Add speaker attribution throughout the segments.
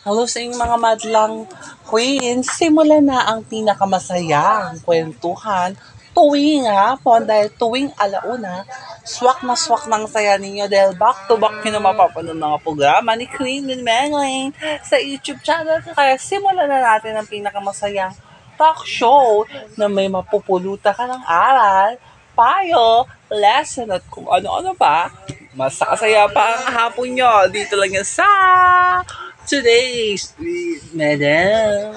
Speaker 1: Hello sa inyong mga madlang queens. Simulan na ang pinakamasayang kwentuhan tuwing hapon dahil tuwing alauna, swak ng saya ninyo dahil back to back nyo na mapapanood mga programa ni Queen and Mengling sa YouTube channel. Kaya simulan na natin ang pinakamasayang talk show na may mapupulutan ka ng aral, payo, lesson at kung ano-ano pa. Mas kasaya pa ang hapon nyo. Dito lang yan sa Today's Madam.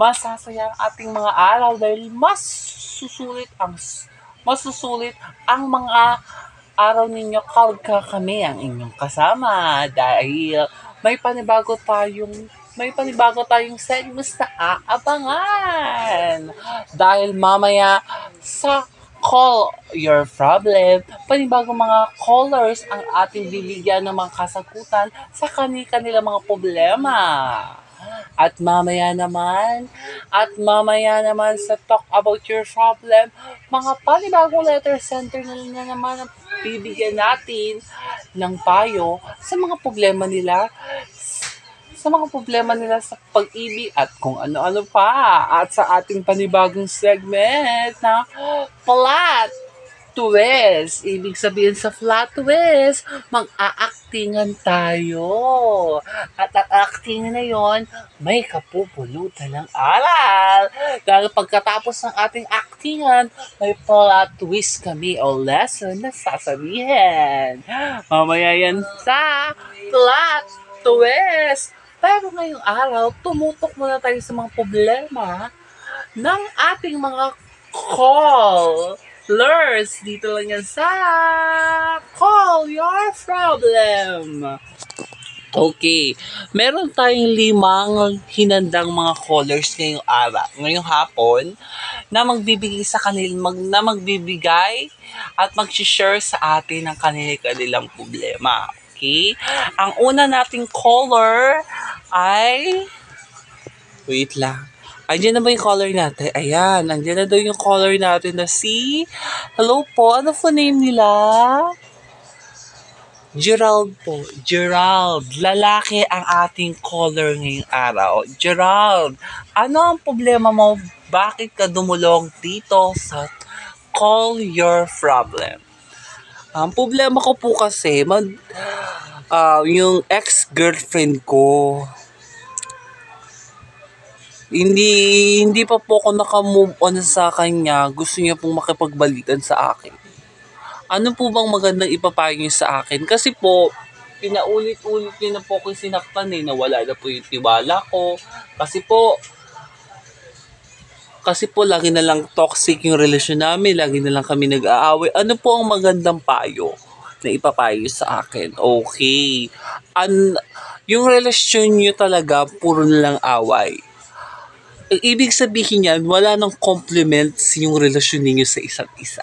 Speaker 1: Masasaya ang ating mga araw dahil masusulit ang mga araw ninyo kapag kami ang inyong kasama dahil may panibago tayong segments na aabangan. Dahil mamaya sa Call Your Problem, panibagong mga callers ang ating bibigyan ng mga kasagutan sa kanilang mga problema. At mamaya naman sa Talk About Your Problem, mga panibagong letter center na naman ang bibigyan natin ng payo sa mga problema nila sa pag-ibig at kung ano-ano pa. At sa ating panibagong segment na Flat Twist. Ibig sabihin sa Flat Twist, mag-aaktingan tayo. At ang acting na yon, may kapupulutan ng aral. Dahil pagkatapos ng ating actingan, may plot twist kami o lesson na sasabihin. Mamaya yan sa Flat Twist. Pero ngayong araw, tumutok muna tayo sa mga problema ng ating mga callers. Dito lang yan sa Call Your Problem. Okay, meron tayong 5 hinandang mga callers ngayong hapon na magbibigay at mag-share sa atin ng kanilang problema. Okay? Ang una nating caller ay... Wait lang. Andiyan na ba yung caller natin? Ayan, andiyan na daw yung caller natin na si... Hello po, ano po name nila? Gerald po. Gerald. Lalaki ang ating caller ngayong araw. Gerald, ano ang problema mo? Bakit ka dumulong dito sa Call Your Problem? Ang problema ko po kasi, yung ex-girlfriend ko, hindi pa po ako naka-move on sa kanya. Gusto niya pong makipagbalikan sa akin. Ano po bang magandang ipapayo niyo sa akin? Kasi po, pinaulit-ulit niya na po ako sinaktan nawala na po yung tiwala ko. Kasi po lagi na lang toxic yung relasyon namin, lagi na lang kami nag-aaway. Ano po ang magandang payo na ipapayo sa akin? Okay. Yung relasyon niyo talaga, puro na lang away. Ibig sabihin yan, wala nang compliments yung relasyon ninyo sa isa't isa.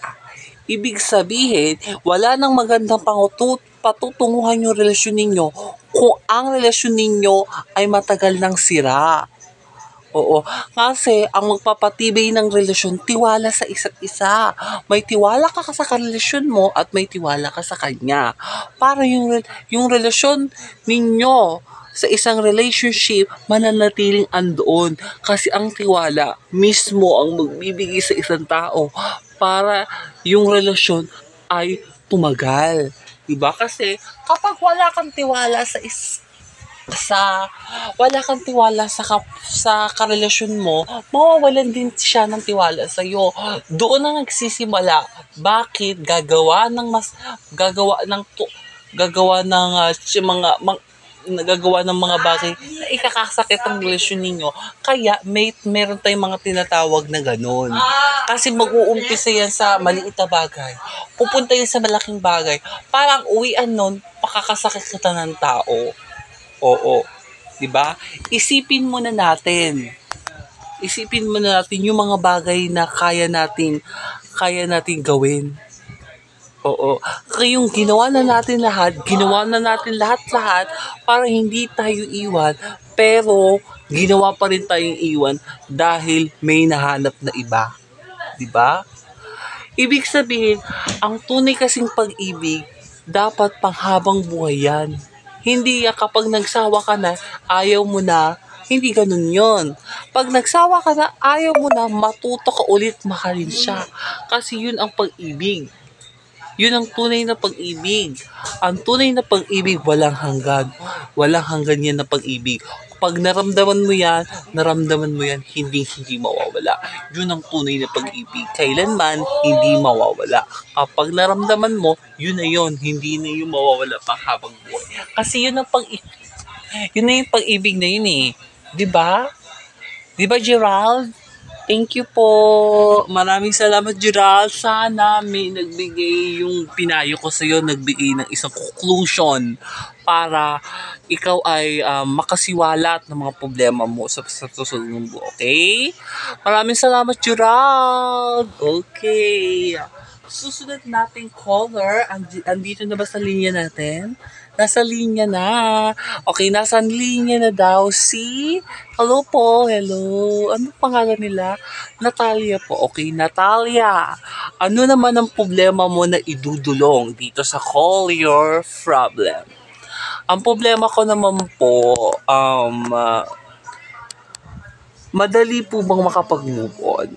Speaker 1: Ibig sabihin, wala nang magandang patutunguhan yung relasyon ninyo kung ang relasyon ninyo ay matagal nang sira. Oo, kasi ang magpapatibay ng relasyon, tiwala sa isa't isa. May tiwala ka sa relasyon mo at may tiwala ka sa kanya. Para yung relasyon ninyo sa isang relationship, mananatiling andoon. Kasi ang tiwala mismo ang magbibigay sa isang tao para yung relasyon ay tumagal. Diba? Kasi kapag wala kang tiwala sa karelasyon mo, mawawalan din siya ng tiwala sa iyo. Doon na nagsisimula bakit gagawa ng mga bagay na ikakasakit ang relasyon ninyo. Kaya meron tayong mga tinatawag na ganun. Kasi mag-uumpisa yan sa maliit na bagay. Pupunta yan sa malaking bagay. Parang uwian nun, pakakasakit kita ng tao. Oo. Diba? Isipin muna natin yung mga bagay na kaya natin gawin. Oo. Kaya yung ginawa na natin lahat para hindi tayo iwan, Pero, ginawa pa rin tayong iwan dahil may nahanap na iba. 'Di ba? Ibig sabihin, ang tunay kasing pag-ibig, dapat panghabang buhay yan. Hindi yan kapag nagsawa ka na, ayaw mo na, hindi ganun yon. Pag nagsawa ka na, ayaw mo na, matuto ka ulit mahalin siya. Kasi yun ang pag-ibig. Yun ang tunay na pag-ibig. Ang tunay na pag-ibig, walang hanggan. Walang hanggan yan na pag-ibig. Pag naramdaman mo yan, hindi mawawala. Yun ang tunay na pag-ibig. Kailanman, hindi mawawala. Kapag naramdaman mo, yun na yun. Hindi na yun mawawala pang habang buhay. Kasi yun ang pag-ibig. Yun na yung pag-ibig na yun eh. Diba? Diba, Gerald? Thank you po. Maraming salamat, Gerald. Sana may nagbigay yung pinayo ko sa'yo, nagbigay ng isang conclusion para ikaw ay makasiwalat ng mga problema mo sa susunod ng buhay. Okay? Maraming salamat, Gerald. Okay. Susunod nating caller. Andito na ba sa linya natin? Nasa linya na. Okay, nasa linya na daw si... Hello po, hello. Ano pangalan nila? Natalia po. Okay, Natalia. Ano naman ang problema mo na idudulong dito sa Call Your Problem? Ang problema ko naman po, madali po bang makapag-move on?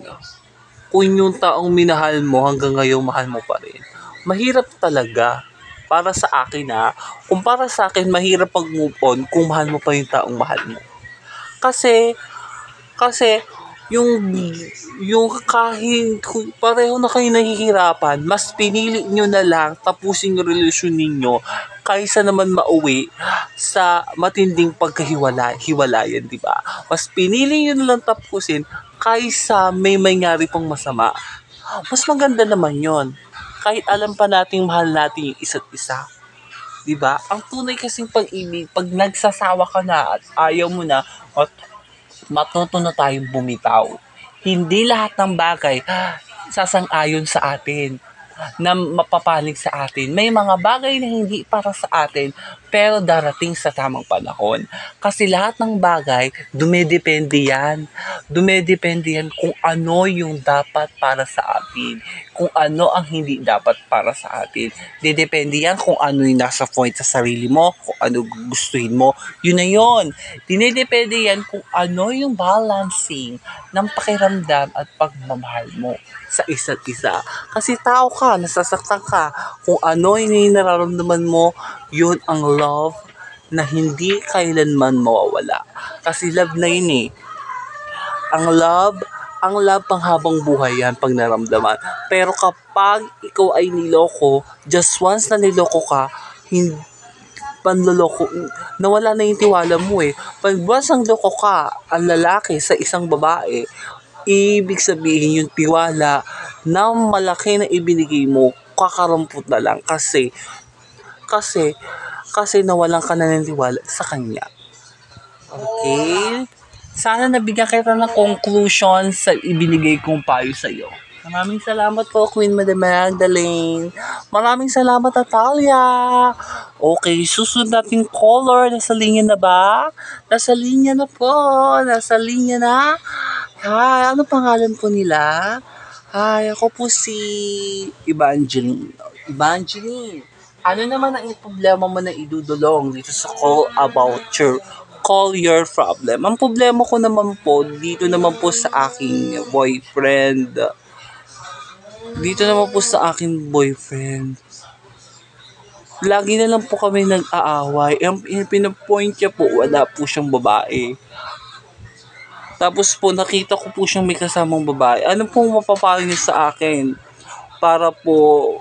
Speaker 1: Kung yung taong minahal mo hanggang ngayon mahal mo pa rin. Mahirap talaga. Para sa akin kung para sa akin, mahirap pag-move on kung mahal mo pa yung taong mahal mo. Kasi, yung kahit pareho na kayo nahihirapan, mas pinili nyo na lang tapusin yung relasyon ninyo kaysa naman mauwi sa matinding pagkahiwalayan, di ba? Mas pinili nyo na lang tapusin kaysa may mangyari pang masama. Mas maganda naman yon. Kahit alam pa nating mahal natin yung isa't isa. Diba? Ang tunay kasing pag-ibig, pag nagsasawa ka na at ayaw mo na, matuto na tayong bumitaw. Hindi lahat ng bagay sasang-ayon sa atin, na mapapanig sa atin. May mga bagay na hindi para sa atin, pero darating sa tamang panahon. Kasi lahat ng bagay, dumedepende yan. Dumedepende yan kung ano yung dapat para sa atin. Kung ano ang hindi dapat para sa atin. Depende yan kung ano yung nasa point sa sarili mo, kung ano gustuhin mo. Yun na yun. Dinedepende yan kung ano yung balancing ng pakiramdam at pagmamahal mo sa isa't isa. Kasi tao ka, nasasaktan ka. Kung ano yung nararamdaman mo, yun ang love na hindi kailanman mawawala. Kasi love na yun eh. Ang love pang habang buhay yan pag naramdaman. Pero kapag ikaw ay niloko, just once na niloko ka, hindi panloloko, nawala na yung tiwala mo eh. Pag once ang loko ka, ang lalaki sa isang babae, ibig sabihin yung tiwala na malaki na ibinigay mo, kakarampot na lang kasi nawalan ka na ng tiwala sa kanya. Okay? Sana nabigyan kita ng conclusion sa ibinigay kong payo sa iyo. Maraming salamat po, Queen Madam Magdalene. Maraming salamat, Natalia. Okay, susunod natin caller. Nasa linya na ba? Nasa linya na po. Nasa linya na. Hi, ano pangalan po nila? Hi, ako po si Evangeline. Evangeline, ano naman ang problema mo na idudulong dito sa Call Your Problem? Ang problema ko naman po, dito naman po sa aking boyfriend. Lagi na lang po kami nag-aaway. Ang pinapoint niya po, wala po siyang babae. Tapos po, nakita ko po siyang may kasamang babae. Ano pong mapapayo niyo sa akin para po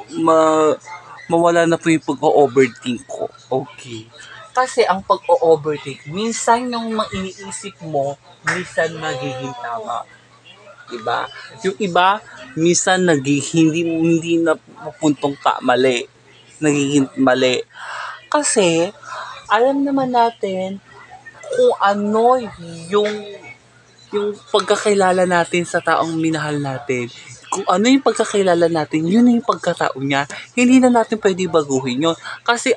Speaker 1: mawala na po yung pag-overthink ko? Okay. Kasi ang pag-overthink, minsan yung iniisip mo, minsan nagiging tama. Diba? Yung iba, minsan hindi na mapuntong mali. Nagiging mali. Kasi, alam naman natin kung ano yung pagkakilala natin sa taong minahal natin. Kung ano yung pagkakilala natin, yun yung pagkatao niya. Hindi na natin pwede baguhin yun. Kasi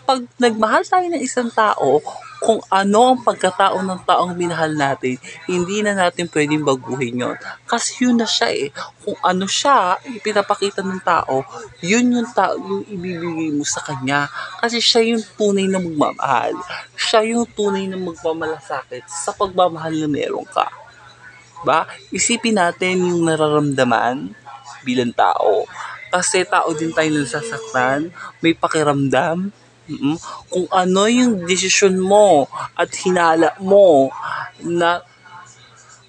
Speaker 1: pag nagmahal tayo ng isang tao, kung ano ang pagkatao ng taong minahal natin, hindi na natin pwedeng baguhin yon. Kasi yun na siya eh. Kung ano siya, ipinapakita ng tao, yun yung tao yung ibibigay mo sa kanya. Kasi siya yung tunay na magmamahal. Siya yung tunay na magmamalasakit sa pagmamahal na meron ka. Ba? Isipin natin yung nararamdaman bilang tao. Kasi tao din tayo nasasaktan, may pakiramdam. Kung ano yung desisyon mo at hinala mo na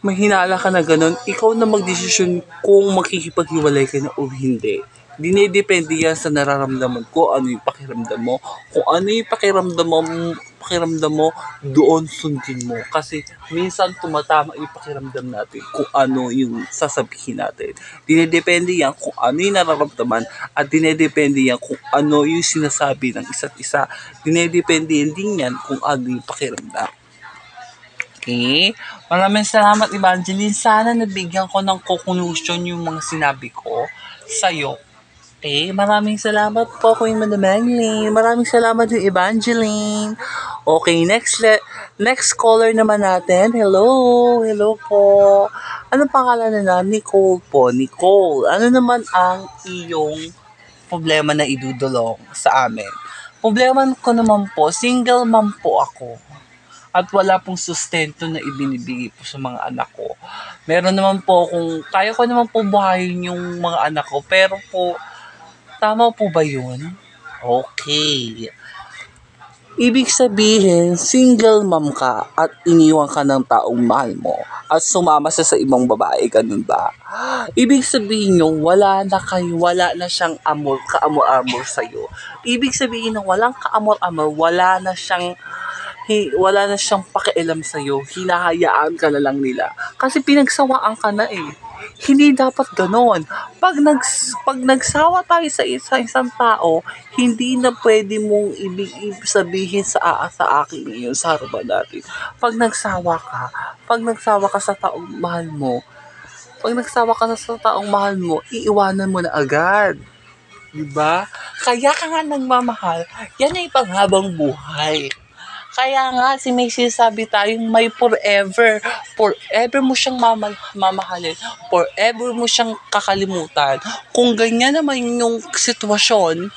Speaker 1: may hinala ka na ganun, ikaw na magdesisyon kung makikipaghiwalay ka na o hindi. Dinedepende yan sa nararamdaman ko, ano yung pakiramdam mo. Kung ano yung pakiramdam mo, doon sundin mo. Kasi minsan tumatama yung pakiramdam natin kung ano yung sasabihin natin. Dinedepende yan kung ano yung nararamdaman at dinedepende yan kung ano yung sinasabi ng isa't isa. Dinedepende din yan kung ano yung pakiramdam. Okay? Maraming salamat, Evangeline. Sana nabigyan ko ng conclusion yung mga sinabi ko sa'yo. Okay? Maraming salamat po, Queen Evangeline. Maraming salamat din, Evangeline. Okay, next caller naman natin. Hello po. Anong pangalan na? Nicole po. Nicole, ano naman ang iyong problema na idudulong sa amin? Problema ko naman po, single mom po ako. At wala pong sustento na ibinibigay po sa mga anak ko. Meron naman po kaya ko naman po buhayin yung mga anak ko, pero po, tama po ba yun? Okay. Ibig sabihin, single mom ka at iniwan ka ng taong mahal mo at sumama sa ibang babae, ganun ba? Ibig sabihin yung wala na siyang kaamor-amor sa'yo. Ibig sabihin na walang kaamor-amor, wala na siyang pakialam sa'yo, hinahayaan ka na lang nila. Kasi pinagsawaan ka na eh. Hindi dapat ganon. Pag nagsawa tayo sa isang tao, hindi na pwede mong ibig sabihin sa akin ngayon sa harapan natin. Pag nagsawa ka sa taong mahal mo, iiwanan mo na agad. Diba? Kaya ka nga nagmamahal, yan ay panghabang buhay. Kaya nga, may sinasabi tayong may forever. Forever mo siyang mamahalin. Forever mo siyang kakalimutan. Kung ganyan naman yung sitwasyon,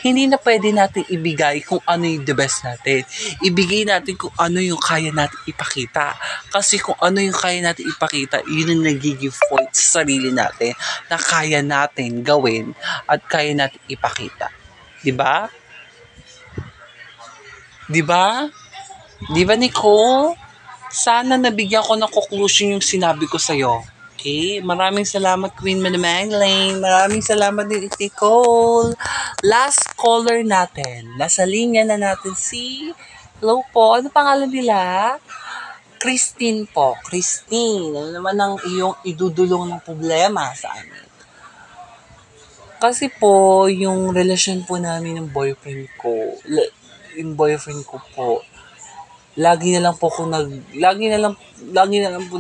Speaker 1: hindi na pwede natin ibigay kung ano yung the best natin. Ibigay natin kung ano yung kaya natin ipakita. Kasi kung ano yung kaya natin ipakita, yun ang nagiging point sa sarili natin na kaya natin gawin at kaya natin ipakita. Diba? Diba, Nicole? Sana nabigyan ko ng conclusion yung sinabi ko sa'yo. Okay? Maraming salamat, Queen Manamangling. Maraming salamat din, Nicole. Last caller natin. Nasa linya na natin hello po. Ano pangalan nila? Christine po. Christine, ano naman ang iyong idudulong ng problema sa amin? Kasi po, yung relasyon po namin ng boyfriend ko po, lagi na lang po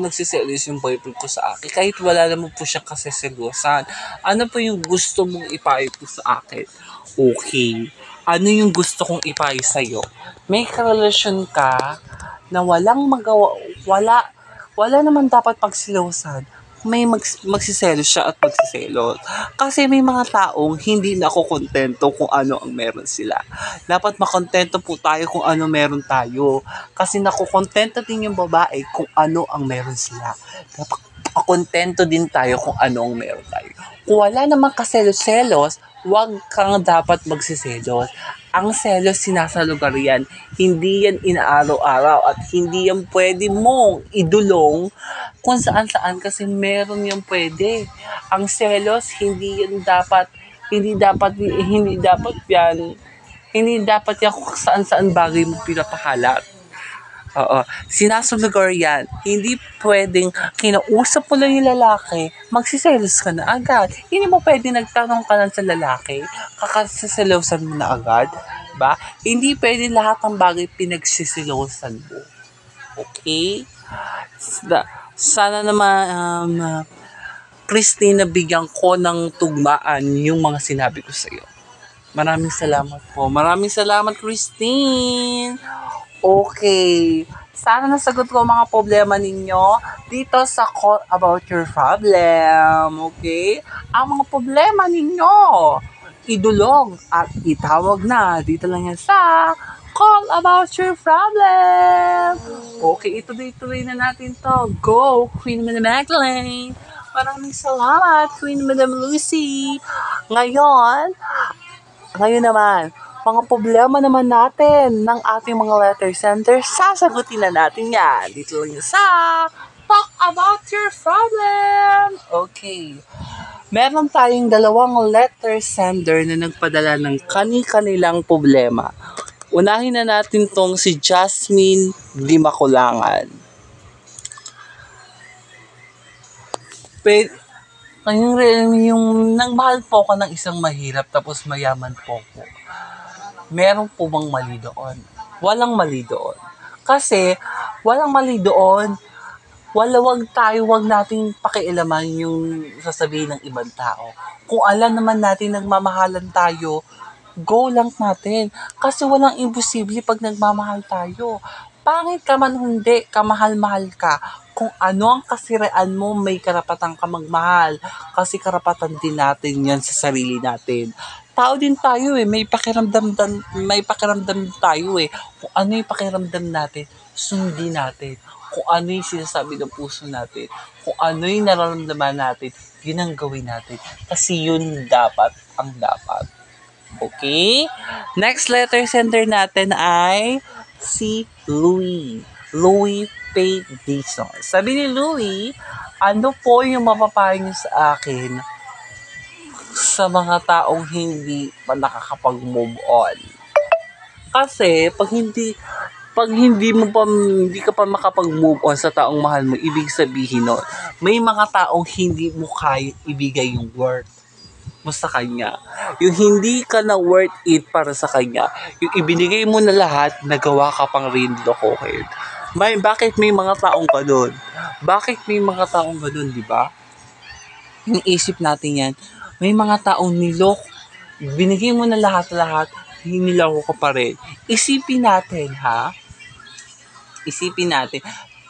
Speaker 1: nagsiselos yung boyfriend ko sa akin. Kahit wala naman po siya kaseselosan. Ano po yung gusto mong ipayo po sa akin? Okay. Ano yung gusto kong ipayo sa'yo? May karelasyon ka na walang magawa, wala naman dapat pagsilosan. May magsiselos siya at magsiselos. Kasi may mga taong hindi nakokontento kung ano ang meron sila. Dapat makontento po tayo kung ano meron tayo. Kasi nakokontento din yung babae kung ano ang meron sila. Dapat makontento din tayo kung ano ang meron tayo. Kung wala namang kaselos-selos, huwag kang dapat magsiselos. Ang selos sinasalugar yan. Hindi yan inaaraw-araw at hindi yan pwede mong idulong kung saan-saan kasi meron yan pwede. Ang selos, hindi dapat yan kung saan-saan bagay mo pinapahalat. Oo. Sinasulugar yan. Hindi pwedeng kinausap mo lang yung lalaki, magsiselos ka na agad. Hindi mo pwedeng nagtanong ka lang sa lalaki, kakasaselosan mo na agad. Ba? Hindi pwede lahat ng bagay pinagsisilosan mo. Okay? Sana naman, Christine, nabigyan ko ng tugmaan yung mga sinabi ko sa iyo. Maraming salamat po. Maraming salamat, Christine. Okay. Sana nasagot ko ang mga problema ninyo dito sa Call About Your Problem. Okay? Ang mga problema ninyo, idulog at itawag na dito lang yan sa Call About Your Problem. Okay, ituloy-tuloy na natin to. Go, Queen Madam Magdalene. Maraming salamat, Queen Madam Lucy. Ngayon naman, mga problema naman natin ng ating mga letter sender, sasagutin na natin yan. Dito lang yun sa Talk About Your Problem. Okay. Meron tayong dalawang letter sender na nagpadala ng kani-kanilang problema. Unahin na natin tong si Jasmine Di Makulangan. Yung nang mahal po ko ng isang mahirap tapos mayaman po ko. Meron po bang mali doon? Walang mali doon. Kasi, walang mali doon. Wag nating pakialaman yung sasabihin ng ibang tao. Kung alam naman natin nagmamahalan tayo, go lang natin. Kasi walang imposible pag nagmamahal tayo. Pangit ka man hindi, kamahal-mahal ka. Kung ano ang kasiraan mo, may karapatan ka magmahal. Kasi karapatan din natin yan sa sarili natin. Tao din tayo may pakiramdam tayo Kung ano yung pakiramdam natin, sundin natin. Kung ano yung sinasabi ng puso natin, kung ano yung nararamdaman natin, yun ang gawin natin. Kasi yun ang dapat. Okay? Next letter sender natin ay si Louie Pay Dixon. Sabi ni Louie, ano po yung mapapayo niyo sa akin sa mga taong hindi pa nakakapag-move on? Kasi pag hindi ka pa makapag-move on sa taong mahal mo, ibig sabihin nun, may mga taong hindi mo kaya ibigay yung worth mo sa kanya. Yung hindi ka na worth it para sa kanya. Yung ibinigay mo na lahat, nagawa ka pang rin lokohin. Bakit may mga taong ganun? Di ba? Iniisip natin yan. May mga taong binigay mo na lahat, hinilako ka pa rin. Isipin natin.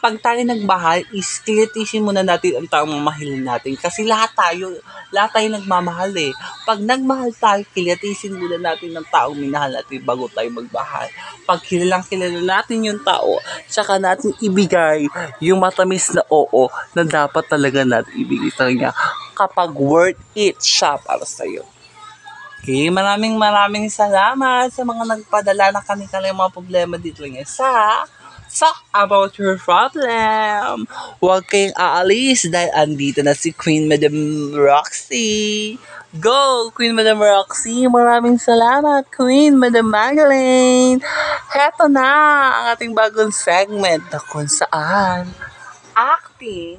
Speaker 1: Pag tayo nagmahal, kilitisin muna natin ang taong mamahilin natin. Kasi lahat tayo nagmamahal Pag nagmahal tayo, kilitisin muna natin ang taong minahal natin bago tayo magmahal. Pag kilala natin yung tao, tsaka natin ibigay yung matamis na oo na dapat talaga natin ibigay sa kanya kapag worth it siya para sa'yo. Okay, maraming salamat sa mga nagpadala ng kanilang mga problema dito lang sa Talk About Your Problem. Huwag kayong aalis dahil andito na si Queen Madam Roxy. Go, Queen Madam Roxy. Maraming salamat, Queen Madam Magdalene. Heto na ang ating bagong segment na kung saan acting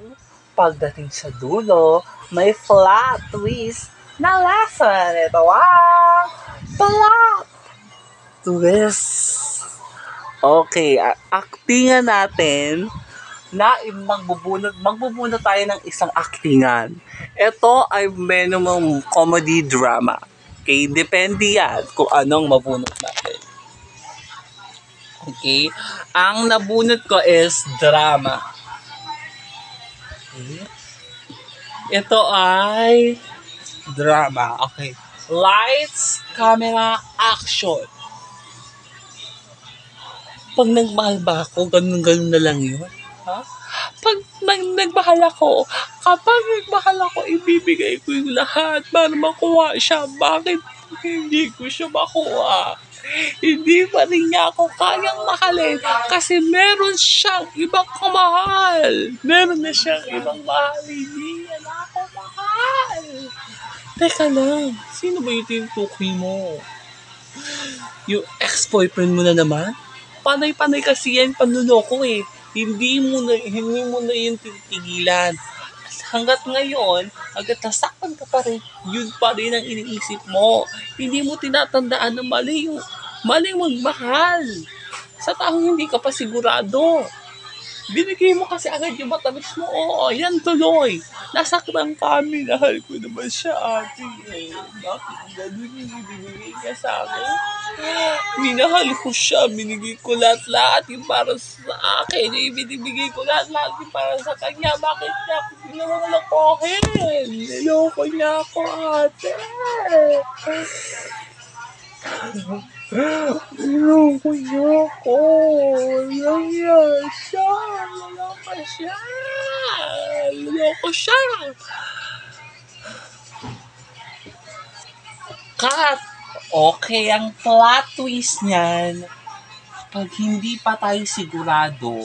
Speaker 1: pagdating sa dulo, may flat twist na lesson. Ito ang plot twist. Okay, actingan natin na magbubunot tayo ng isang actingan. Ito ay minimum comedy drama. Okay, depende yan kung anong mabunot natin. Okay, ang nabunot ko is drama. Okay. Ito ay drama. Okay, lights, camera, action. Pag nagmahal ba ako, ganun na lang yun? Kapag nagmahal ako, ibibigay ko yung lahat para makuha siya. Bakit hindi ko siya makuha? Hindi pa rin niya ako kayang mahalin kasi meron siyang ibang kamahal. Meron na siyang ibang mahal. Hindi niya na ako mahal. Teka lang, sino ba yung tinutukoy mo? Yung ex-boyfriend mo na naman? Panay-panay kasi yan, panluloko Hindi mo na yung titigilan. Hanggat ngayon, hanggat nasaktan ka pa rin, yun pa rin ang iniisip mo. Hindi mo tinatandaan na maling magmahal sa taong hindi ka pa sigurado. Binigay mo kasi agad yung matamis mo. Oo, yan tuloy. Nasaktan ka, minahal ko naman siya, ate. Eh, bakit ganun yung binigay ka sa akin? Minahal ko siya, binigay ko lahat-lahat yung para sa akin. Yung binibigay ko lahat-lahat yung para sa kanya. Bakit niya ako ginawang lokohin? Niloko niya ako, ate. Niloko niya ako. Nangya siya. Niloko siya. Niloko siya. Cut! Okay, ang plot twist niyan, pag hindi pa tayo sigurado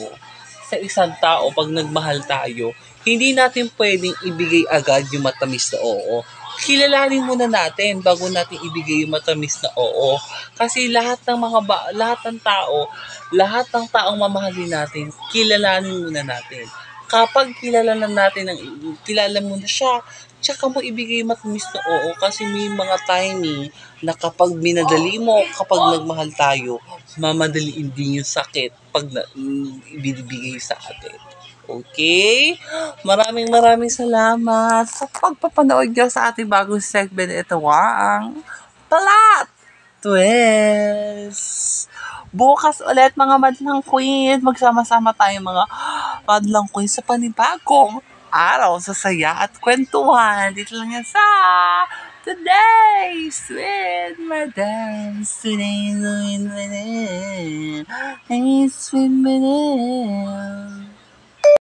Speaker 1: sa isang tao, pag nagmahal tayo, hindi natin pwedeng ibigay agad yung matamis na oo. Kilalanin muna natin bago natin ibigay yung matamis na oo. Kasi lahat ng tao, lahat ng taong mamahalin natin, kilalanin muna natin. Kapag kilala mo na siya, tsaka mo ibigay yung matamis na oo kasi may mga timing na kapag minadali mo, kapag nagmahal tayo, mamadaliin din yung sakit pag ibinibigay sa atin. Okay? Maraming salamat sa pagpapanood nyo sa ating bagong segment. Ito ang Talat Twist! Bukas ulit mga madlang queen. Magsama-sama tayo mga madlang queen sa panibagong araw sa saya at kwentuhan. Dito lang yan sa Today's with Madam. Today's with Madam.